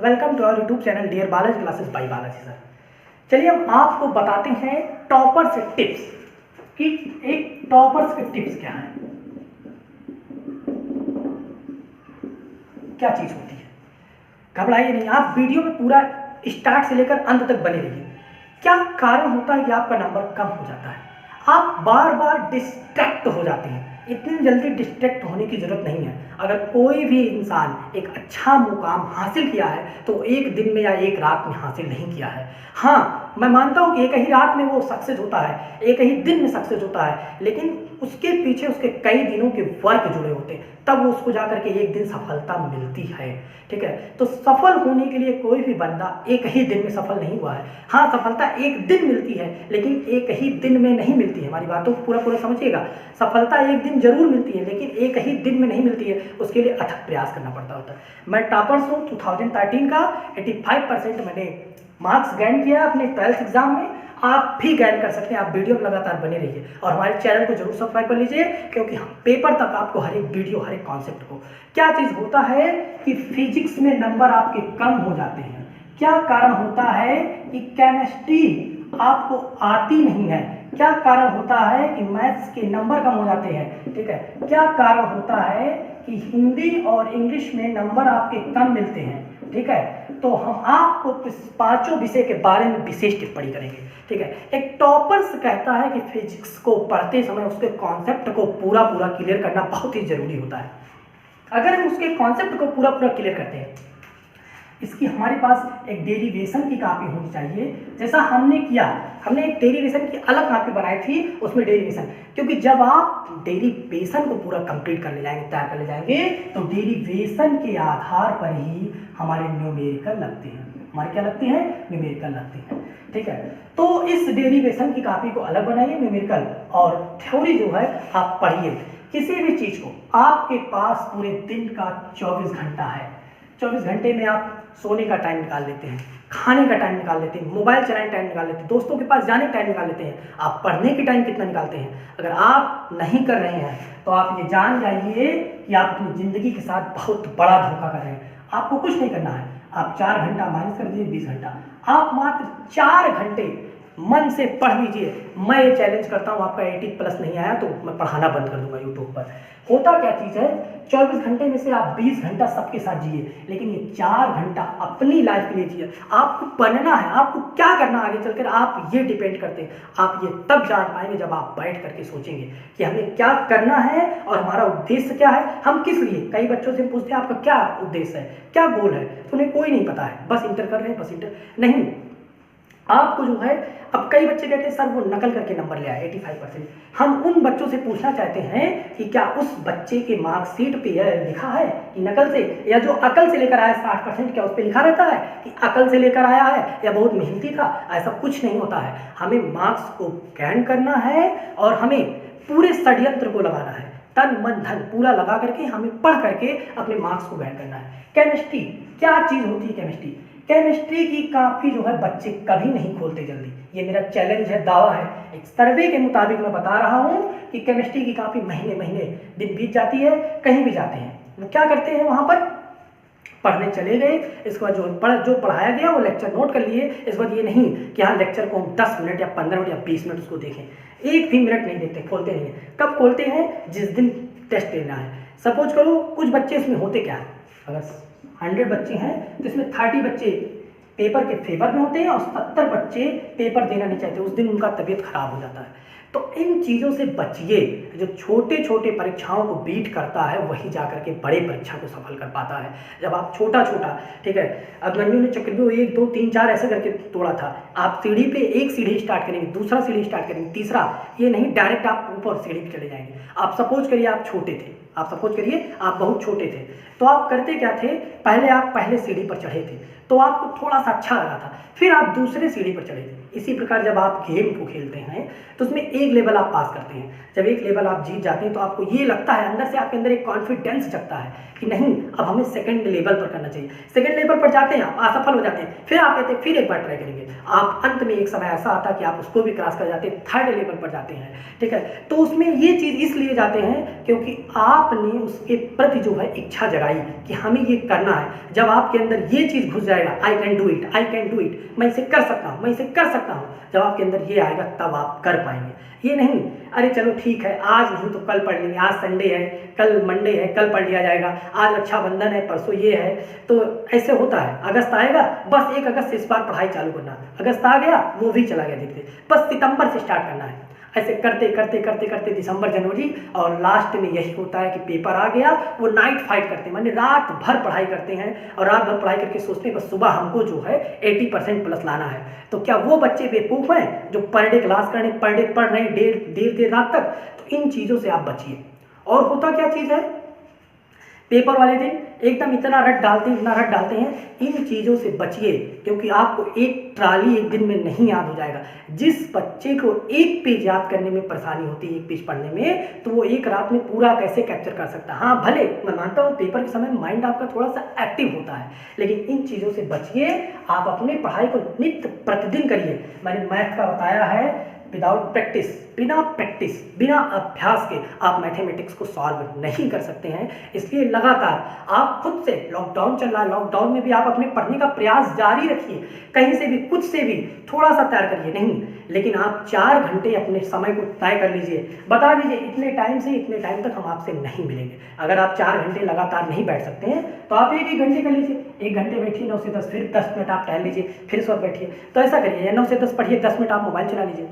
Welcome to our YouTube channel dear Balaji classes by Balaji sir. चलिए हम आपको बताते हैं टॉपर्स टिप्स कि एक टॉपर्स के टिप्स क्या हैं, क्या चीज़ होती है। घबराइए नहीं, आप वीडियो में पूरा स्टार्ट से लेकर अंत तक बने रहिए। क्या कारण होता है कि आपका नंबर कम हो जाता है? आप बार बार डिस्ट्रैक्ट हो जाते हैं। इतनी जल्दी डिस्ट्रैक्ट होने की ज़रूरत नहीं है। अगर कोई भी इंसान एक अच्छा मुकाम हासिल किया है तो एक दिन में या एक रात में हासिल नहीं किया है। हाँ, मैं मानता हूँ कि एक ही रात में वो सक्सेस होता है, एक ही दिन में सक्सेस होता है, लेकिन उसके पीछे उसके कई दिनों के वर्क जुड़े होते हैं, तब वो उसको जाकर के एक दिन सफलता मिलती है। ठीक है, तो सफल होने के लिए कोई भी बंदा एक ही दिन में सफल नहीं हुआ है। हाँ, सफलता एक दिन मिलती है, लेकिन एक ही दिन में नहीं मिलती है। हमारी बातों को पूरा समझिएगा। सफलता एक दिन जरूर मिलती है, लेकिन एक ही दिन में नहीं मिलती है, उसके लिए अथक प्रयास करना पड़ता होता है। मैं टॉपर्स हूँ 2013 का। 85% मैंने मार्क्स गेन किया अपने 12th एग्जाम में। आप भी गेन कर सकते हैं। आप वीडियो पर लगातार बने रहिए और हमारे चैनल को जरूर सब्सक्राइब कर लीजिए, क्योंकि हम पेपर तक आपको हर एक वीडियो, हर एक कॉन्सेप्ट को। क्या चीज़ होता है कि फिजिक्स में नंबर आपके कम हो जाते हैं। क्या कारण होता है कि केमिस्ट्री आपको आती नहीं है। क्या कारण होता है कि मैथ्स के नंबर कम हो जाते हैं। ठीक है, क्या कारण होता है कि हिंदी और इंग्लिश में नंबर आपके कम मिलते हैं। ठीक है, तो हम आपको पांचों विषय के बारे में विशेष टिप्पणी करेंगे। ठीक है, एक टॉपर्स कहता है कि फिजिक्स को पढ़ते समय उसके कॉन्सेप्ट को पूरा क्लियर करना बहुत ही जरूरी होता है। अगर हम उसके कॉन्सेप्ट को पूरा क्लियर करते हैं, इसकी हमारे पास एक डेरिवेशन की कॉपी होनी चाहिए। जैसा हमने किया, हमने एक डेरिवेशन की अलग कॉपी बनाई थी, उसमें डेरिवेशन, क्योंकि जब आप डेरिवेशन को पूरा कंप्लीट कर ले जाएंगे, तैयार कर ले जाएंगे, तो डेरिवेशन के आधार पर ही हमारे न्यूमेरिकल लगते हैं। हमारे क्या लगते हैं? न्यूमेरिकल लगते हैं। ठीक है, तो इस डेरिवेशन की कॉपी को अलग बनाइए, न्यूमेरिकल और थ्योरी जो है आप पढ़िए। किसी भी चीज़ को, आपके पास पूरे दिन का 24 घंटा है। 24 घंटे में आप सोने का टाइम निकाल लेते हैं, खाने का टाइम निकाल लेते हैं, मोबाइल चलाने का टाइम निकाल लेते हैं, दोस्तों के पास जाने का टाइम निकाल लेते हैं। आप पढ़ने के टाइम कितना निकालते हैं? अगर आप नहीं कर रहे हैं तो आप ये जान जाइए कि आप अपनी ज़िंदगी के साथ बहुत बड़ा धोखा कर रहे हैं। आपको कुछ नहीं करना है। आप 4 घंटा माइनस कर दीजिए, 20 घंटा। आप मात्र 4 घंटे मन से पढ़ लीजिए। मैं ये चैलेंज करता हूँ, आपका 80+ नहीं आया तो मैं पढ़ाना बंद कर दूंगा यूट्यूब पर। होता क्या चीज़ है, 24 घंटे में से आप 20 घंटा सबके साथ जिए, लेकिन ये 4 घंटा अपनी लाइफ के लिए जिए। आपको बनना है, आपको क्या करना आगे चलकर, आप ये डिपेंड करते हैं। आप ये तब जान पाएंगे जब आप बैठ करके सोचेंगे कि हमें क्या करना है और हमारा उद्देश्य क्या है, हम किस लिए। कई बच्चों से पूछते हैं आपका क्या उद्देश्य है, क्या गोल है, तो उन्हें कोई नहीं पता है, बस इंटर कर रहे हैं, बस इंटर नहीं। आपको जो है, अब कई बच्चे कहते हैं सर वो नकल करके नंबर ले आए 85%। हम उन बच्चों से पूछना चाहते हैं कि क्या उस बच्चे के मार्कशीट पे लिखा है कि नकल से, या जो अकल से लेकर आया 60%, क्या उस पर लिखा रहता है कि अकल से लेकर आया है या बहुत मेहनती था? ऐसा कुछ नहीं होता है। हमें मार्क्स को गेन करना है और हमें पूरे षड्यंत्र को लगाना है, तन मन धन पूरा लगा करके हमें पढ़ करके अपने मार्क्स को गेन करना है। केमिस्ट्री क्या चीज़ होती है? केमिस्ट्री की कॉपी जो है बच्चे कभी नहीं खोलते जल्दी। ये मेरा चैलेंज है, दावा है। एक सर्वे के मुताबिक मैं बता रहा हूँ कि केमिस्ट्री की कॉपी महीने दिन बीत जाती है, कहीं भी जाते हैं वो क्या करते हैं, वहाँ पर पढ़ने चले गए, इसके बाद जो पढ़ाया गया वो लेक्चर नोट कर लिए। इस बाद ये नहीं कि हाँ लेक्चर को हम 10 मिनट या 15 मिनट या 20 मिनट उसको देखें, एक भी मिनट नहीं देखते, खोलते नहीं है। कब खोलते हैं? जिस दिन टेस्ट लेना है। सपोज करो कुछ बच्चे इसमें होते क्या है, अगर 100 बच्चे हैं तो इसमें 30 बच्चे पेपर के फेवर में होते हैं और 70 बच्चे पेपर देना नहीं चाहते, उस दिन उनका तबीयत खराब हो जाता है। तो इन चीज़ों से बचिए। जो छोटे परीक्षाओं को बीट करता है वही जाकर के बड़े परीक्षा को सफल कर पाता है। जब आप छोटा, ठीक है, अभिमन्यु ने चक्रव्यूह 1 2 3 4 ऐसे करके तोड़ा था। आप सीढ़ी पे एक सीढ़ी स्टार्ट करेंगे, दूसरा सीढ़ी स्टार्ट करेंगे, तीसरा, ये नहीं डायरेक्ट आप ऊपर सीढ़ी पे चले जाएंगे। आप सपोज करिए आप छोटे थे, आप बहुत छोटे थे, तो आप करते क्या थे, आप पहले सीढ़ी पर चढ़े थे तो आपको थोड़ा सा अच्छा लगा था, फिर आप दूसरे सीढ़ी पर चढ़े थे। इसी प्रकार जब आप गेम को खेलते हैं तो उसमें एक लेवल आप पास करते हैं। जब एक लेवल आप जीत जाते हैं तो आपको ये लगता है, अंदर से आपके अंदर एक कॉन्फिडेंस जगता है कि नहीं अब हमें सेकंड लेवल पर करना चाहिए। सेकंड लेवल पर जाते हैं, आप असफल हो जाते हैं, फिर आप कहते हैं फिर एक बार ट्राई करेंगे, आप अंत में एक समय ऐसा आता है कि आप उसको भी क्रॉस कर जाते हैं, थर्ड लेवल पर जाते हैं, ठीक है। तो उसमें ये चीज़ इसलिए जाते हैं क्योंकि आपने उसके प्रति जो है इच्छा जगाई कि हमें ये करना है। जब आपके अंदर ये चीज़ घुस जाएगा, I can do it, I can do it, मैं इसे कर सकता हूँ, मैं इसे कर सकता हूँ, जब आपके अंदर ये आएगा तब आप कर पाएंगे। ये नहीं अरे चलो ठीक है आज नहीं तो कल पढ़ लेंगे, आज संडे है, कल मंडे है, कल पढ़ लिया जाएगा, आज रक्षाबंधन है, परसों ये है, तो ऐसे होता है। अगस्त आएगा, बस 1 अगस्त से इस बार पढ़ाई चालू करना, अगस्त आ गया वो भी चला गया धीरे, बस सितंबर से स्टार्ट करना है। ऐसे करते करते करते करते दिसंबर जनवरी, और लास्ट में यही होता है कि पेपर आ गया, वो नाइट फाइट करते हैं, माने रात भर पढ़ाई करते हैं और रात भर पढ़ाई करके सोचते हैं बस सुबह हमको जो है 80% प्लस लाना है। तो क्या वो बच्चे बेवकूफ़ हैं जो पर डे क्लास करने, पर डे पढ़ रहे हैं देर रात तक? तो इन चीज़ों से आप बचिए। और होता क्या चीज़ है, पेपर वाले दिन एकदम इतना रट डालते हैं, इन चीज़ों से बचिए क्योंकि आपको एक ट्राली एक दिन में नहीं याद हो जाएगा। जिस बच्चे को एक पेज याद करने में परेशानी होती है, एक पेज पढ़ने में, तो वो एक रात में पूरा कैसे कैप्चर कर सकता है। हाँ भले मैं मानता हूँ पेपर के समय माइंड आपका थोड़ा सा एक्टिव होता है, लेकिन इन चीज़ों से बचिए। आप अपने पढ़ाई को नित्य प्रतिदिन करिए। मैंने मैथ का बताया है, विदाउट प्रैक्टिस, बिना अभ्यास के आप मैथमेटिक्स को सॉल्व नहीं कर सकते हैं। इसलिए लगातार आप खुद से, लॉकडाउन चल रहा है, लॉकडाउन में भी आप अपने पढ़ने का प्रयास जारी रखिए, कहीं से भी कुछ से भी थोड़ा सा तैयार करिए। नहीं लेकिन आप 4 घंटे अपने समय को तय कर लीजिए, बता दीजिए इतने टाइम से इतने टाइम तक हम आपसे नहीं मिलेंगे। अगर आप 4 घंटे लगातार नहीं बैठ सकते हैं तो आप 1 घंटे कर लीजिए, 1 घंटे बैठिए 9 से 10, फिर 10 मिनट आप टहल लीजिए, फिर सो बैठिए। तो ऐसा करिए, या 9 से 10 पढ़िए, 10 मिनट आप मोबाइल चला लीजिए।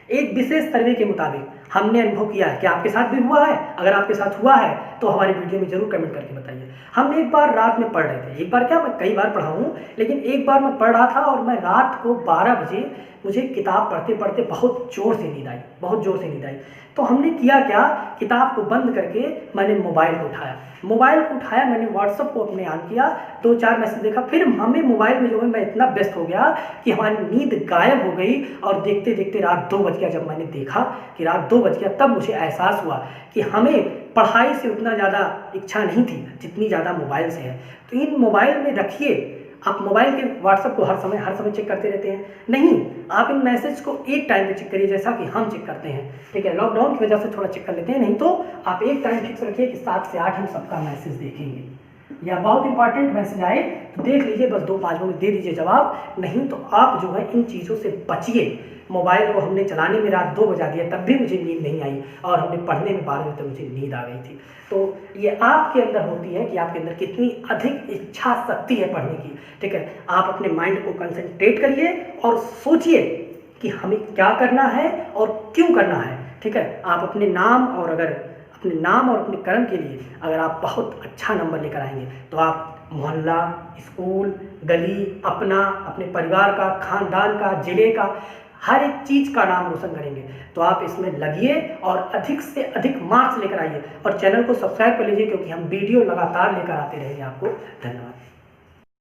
एक विशेष सर्वे के मुताबिक हमने अनुभव किया है कि आपके साथ भी हुआ है। अगर आपके साथ हुआ है तो हमारी वीडियो में जरूर कमेंट करके बताइए। हम एक बार रात में पढ़ रहे थे, एक बार क्या मैं कई बार पढ़ा हूँ, लेकिन एक बार मैं पढ़ रहा था और मैं रात को 12 बजे मुझे किताब पढ़ते पढ़ते बहुत ज़ोर से नींद आई। तो हमने किया क्या, किताब को बंद करके मैंने मोबाइल को उठाया, मैंने व्हाट्सअप को अपने ऑन किया, 2-4 मैसेज देखा, फिर हमें मोबाइल में जो है मैं इतना व्यस्त हो गया कि हमारी नींद गायब हो गई। और देखते देखते रात 2 बज गया। जब मैंने देखा कि रात 2 बज गया तब मुझे एहसास हुआ कि हमें पढ़ाई से उतना ज़्यादा इच्छा नहीं थी जितनी ज़्यादा मोबाइल से है। तो इन मोबाइल में रखिए, आप मोबाइल के व्हाट्सएप को हर समय चेक करते रहते हैं, नहीं आप इन मैसेज को एक टाइम पे चेक करिए जैसा कि हम चेक करते हैं, ठीक है। लॉकडाउन की वजह से थोड़ा चेक कर लेते हैं, नहीं तो आप एक टाइम फिक्स रखिए कि 7 से 8 हम सबका मैसेज देखेंगे। या बहुत इंपॉर्टेंट मैसेज आए तो देख लीजिए, बस 2-5 मिनट दे दीजिए जवाब, नहीं तो आप जो है इन चीज़ों से बचिए। मोबाइल को हमने चलाने में रात 2 बजा दिया तब भी मुझे नींद नहीं आई, और हमने पढ़ने में 12 बजे तक मुझे नींद आ गई थी। तो ये आपके अंदर होती है कि आपके अंदर कितनी अधिक इच्छा शक्ति है पढ़ने की, ठीक है। आप अपने माइंड को कंसंट्रेट करिए और सोचिए कि हमें क्या करना है और क्यों करना है, ठीक है। आप अपने नाम और अपने कर्म के लिए अगर आप बहुत अच्छा नंबर लेकर आएंगे तो आप मोहल्ला, स्कूल, गली, अपने परिवार का, खानदान का, जिले का, हर एक चीज़ का नाम रोशन करेंगे। तो आप इसमें लगिए और अधिक से अधिक मार्क्स लेकर आइए, और चैनल को सब्सक्राइब कर लीजिए क्योंकि हम वीडियो लगातार लेकर आते रहेंगे आपको। धन्यवाद।